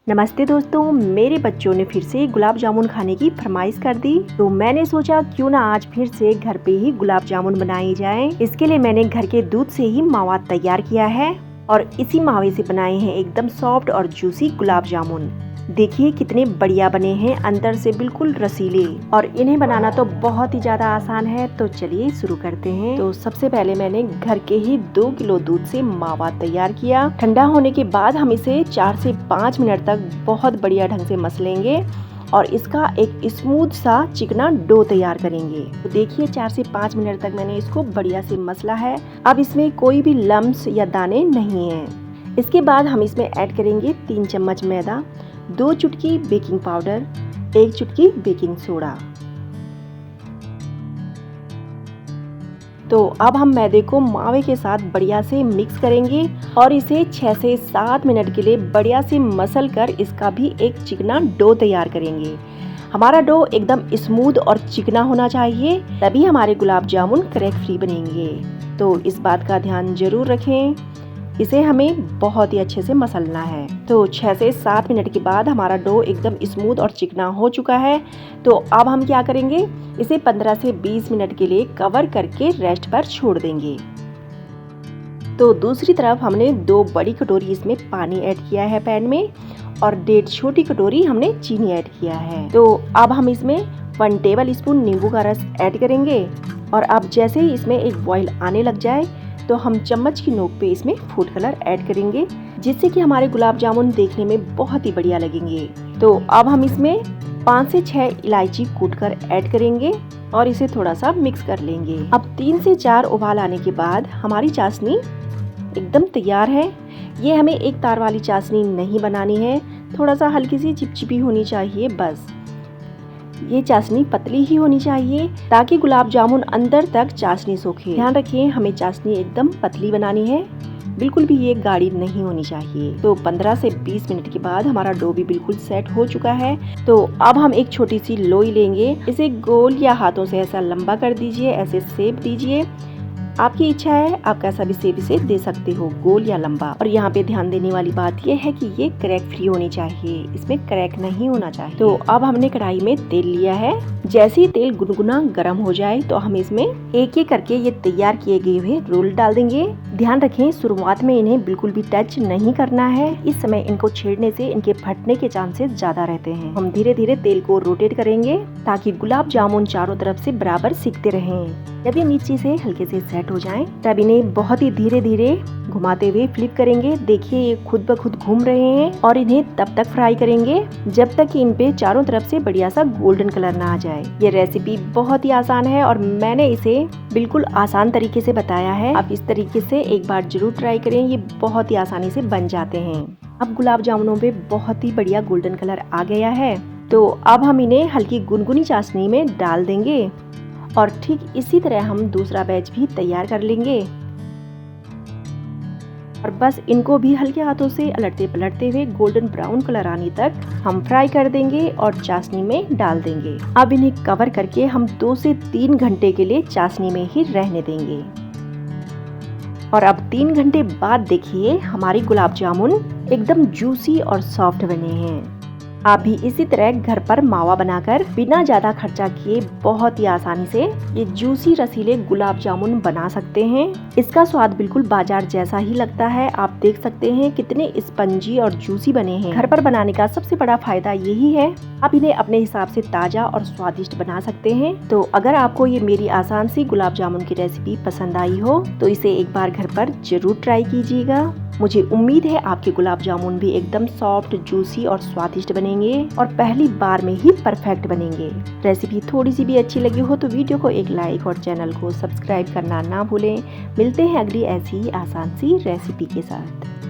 नमस्ते दोस्तों, मेरे बच्चों ने फिर से गुलाब जामुन खाने की फरमाइश कर दी, तो मैंने सोचा क्यों ना आज फिर से घर पे ही गुलाब जामुन बनाई जाए। इसके लिए मैंने घर के दूध से ही मावा तैयार किया है और इसी मावे से बनाए हैं एकदम सॉफ्ट और जूसी गुलाब जामुन। देखिए कितने बढ़िया बने हैं, अंदर से बिल्कुल रसीले, और इन्हें बनाना तो बहुत ही ज्यादा आसान है। तो चलिए शुरू करते हैं। तो सबसे पहले मैंने घर के ही 2 किलो दूध से मावा तैयार किया। ठंडा होने के बाद हम इसे 4 से 5 मिनट तक बहुत बढ़िया ढंग से मसलेंगे और इसका एक स्मूथ सा चिकना डो तैयार करेंगे। तो देखिए 4 से 5 मिनट तक मैंने इसको बढ़िया से मसला है। अब इसमें कोई भी लम्स या दाने नहीं है। इसके बाद हम इसमें ऐड करेंगे 3 चम्मच मैदा, 2 चुटकी बेकिंग पाउडर, 1 चुटकी बेकिंग सोडा। तो अब हम मैदे को मावे के साथ बढ़िया से मिक्स करेंगे और इसे 6 से 7 मिनट के लिए बढ़िया से मसल कर इसका भी एक चिकना डो तैयार करेंगे। हमारा डो एकदम स्मूथ और चिकना होना चाहिए, तभी हमारे गुलाब जामुन क्रैक फ्री बनेंगे। तो इस बात का ध्यान जरूर रखें, इसे हमें बहुत ही अच्छे से मसलना है। तो 6 से 7 मिनट के बाद हमारा डो एकदम स्मूथ और चिकना हो चुका है। तो अब हम क्या करेंगे, इसे 15 से 20 मिनट के लिए कवर करके रेस्ट पर छोड़ देंगे। तो दूसरी तरफ हमने 2 बड़ी कटोरी इसमें पानी ऐड किया है पैन में और 1.5 छोटी कटोरी हमने चीनी ऐड किया है। तो अब हम इसमें 1 टेबल स्पून नींबू का रस ऐड करेंगे और अब जैसे ही इसमें एक बॉईल आने लग जाए तो हम चम्मच की नोक पे इसमें फूड कलर ऐड करेंगे, जिससे कि हमारे गुलाब जामुन देखने में बहुत ही बढ़िया लगेंगे। तो अब हम इसमें 5 से 6 इलायची कूटकर ऐड करेंगे और इसे थोड़ा सा मिक्स कर लेंगे। अब 3 से 4 उबाल आने के बाद हमारी चाशनी एकदम तैयार है। ये हमें एक तार वाली चाशनी नहीं बनानी है, थोड़ा सा हल्की सी चिपचिपी होनी चाहिए बस। ये चाशनी पतली ही होनी चाहिए ताकि गुलाब जामुन अंदर तक चाशनी सोखे। ध्यान रखें, हमें चाशनी एकदम पतली बनानी है, बिल्कुल भी ये गाढ़ी नहीं होनी चाहिए। तो 15 से 20 मिनट के बाद हमारा डो भी बिल्कुल सेट हो चुका है। तो अब हम एक छोटी सी लोई लेंगे, इसे गोल या हाथों से ऐसा लंबा कर दीजिए, ऐसे शेप दीजिए। आपकी इच्छा है, आप कैसा भी शेप इसे दे सकते हो, गोल या लंबा। और यहाँ पे ध्यान देने वाली बात यह है कि ये क्रैक फ्री होनी चाहिए, इसमें क्रैक नहीं होना चाहिए। तो अब हमने कढ़ाई में तेल लिया है। जैसे ही तेल गुनगुना गर्म हो जाए तो हम इसमें एक एक करके ये तैयार किए गए हुए रोल डाल देंगे। ध्यान रखें, शुरुआत में इन्हें बिल्कुल भी टच नहीं करना है। इस समय इनको छेड़ने से इनके फटने के चांसेस ज्यादा रहते हैं। हम धीरे धीरे तेल को रोटेट करेंगे ताकि गुलाब जामुन चारों तरफ से बराबर सिकते रहें। जब ये नीचे से हल्के से सेट हो जाएं, तब इन्हें बहुत ही धीरे धीरे घुमाते हुए फ्लिप करेंगे। देखिए ये खुद ब खुद घूम रहे हैं और इन्हें तब तक फ्राई करेंगे जब तक कि इन पे चारों तरफ से बढ़िया सा गोल्डन कलर ना आ जाए। ये रेसिपी बहुत ही आसान है और मैंने इसे बिल्कुल आसान तरीके से बताया है। आप इस तरीके से एक बार जरूर ट्राई करें, ये बहुत ही आसानी से बन जाते हैं। अब गुलाब जामुनों पे बहुत ही बढ़िया गोल्डन कलर आ गया है। तो अब हम इन्हें हल्की गुनगुनी चाशनी में डाल देंगे और ठीक इसी तरह हम दूसरा बैच भी तैयार कर लेंगे। और बस इनको भी हल्के हाथों से अलटते पलटते हुए गोल्डन ब्राउन कलर आने तक हम फ्राई कर देंगे और चाशनी में डाल देंगे। अब इन्हें कवर करके हम 2 से 3 घंटे के लिए चाशनी में ही रहने देंगे। और अब 3 घंटे बाद देखिए हमारी गुलाब जामुन एकदम जूसी और सॉफ्ट बने हैं। आप भी इसी तरह घर पर मावा बनाकर बिना ज्यादा खर्चा किए बहुत ही आसानी से ये जूसी रसीले गुलाब जामुन बना सकते हैं। इसका स्वाद बिल्कुल बाजार जैसा ही लगता है। आप देख सकते हैं कितने स्पंजी और जूसी बने हैं। घर पर बनाने का सबसे बड़ा फायदा यही है, आप इन्हें अपने हिसाब से ताजा और स्वादिष्ट बना सकते हैं। तो अगर आपको ये मेरी आसान सी गुलाब जामुन की रेसिपी पसंद आई हो तो इसे एक बार घर पर जरूर ट्राई कीजिएगा। मुझे उम्मीद है आपके गुलाब जामुन भी एकदम सॉफ्ट, जूसी और स्वादिष्ट बनेंगे और पहली बार में ही परफेक्ट बनेंगे। रेसिपी थोड़ी सी भी अच्छी लगी हो तो वीडियो को एक लाइक और चैनल को सब्सक्राइब करना ना भूलें। मिलते हैं अगली ऐसी ही आसान सी रेसिपी के साथ।